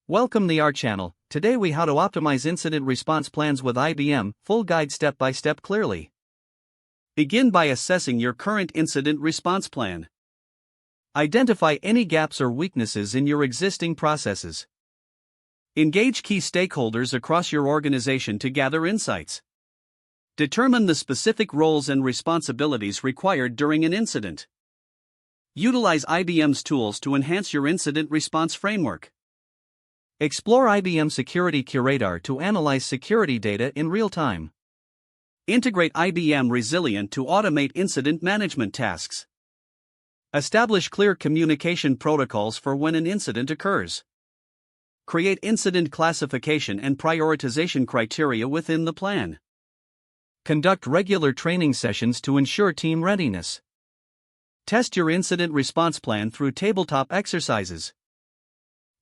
Welcome to our channel. Today we how to optimize incident response plans with IBM, full guide step by step clearly. Begin by assessing your current incident response plan. Identify any gaps or weaknesses in your existing processes. Engage key stakeholders across your organization to gather insights. Determine the specific roles and responsibilities required during an incident. Utilize IBM's tools to enhance your incident response framework. Explore IBM Security Curator to analyze security data in real time. Integrate IBM Resilient to automate incident management tasks. Establish clear communication protocols for when an incident occurs. Create incident classification and prioritization criteria within the plan. Conduct regular training sessions to ensure team readiness. Test your incident response plan through tabletop exercises.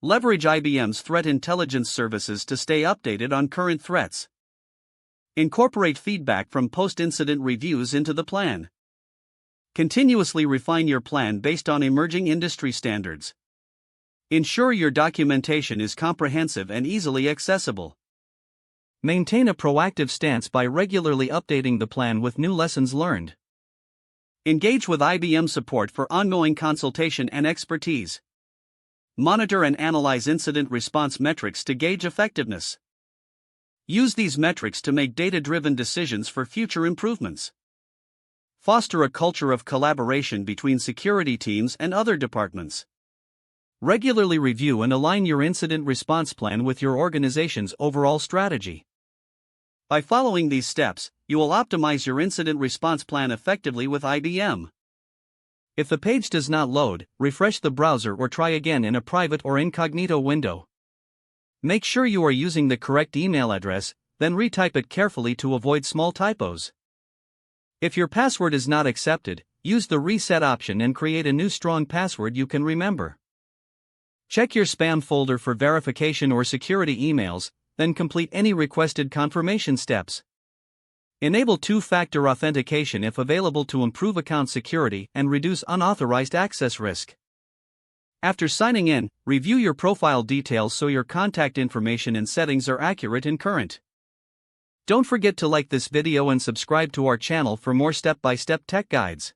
Leverage IBM's threat intelligence services to stay updated on current threats. Incorporate feedback from post-incident reviews into the plan. Continuously refine your plan based on emerging industry standards. Ensure your documentation is comprehensive and easily accessible. Maintain a proactive stance by regularly updating the plan with new lessons learned. Engage with IBM support for ongoing consultation and expertise. Monitor and analyze incident response metrics to gauge effectiveness. Use these metrics to make data-driven decisions for future improvements. Foster a culture of collaboration between security teams and other departments. Regularly review and align your incident response plan with your organization's overall strategy. By following these steps, you will optimize your incident response plan effectively with IBM. If the page does not load, refresh the browser or try again in a private or incognito window. Make sure you are using the correct email address, then retype it carefully to avoid small typos. If your password is not accepted, use the reset option and create a new strong password you can remember. Check your spam folder for verification or security emails, then complete any requested confirmation steps. Enable two-factor authentication if available to improve account security and reduce unauthorized access risk. After signing in, review your profile details so your contact information and settings are accurate and current. Don't forget to like this video and subscribe to our channel for more step-by-step tech guides.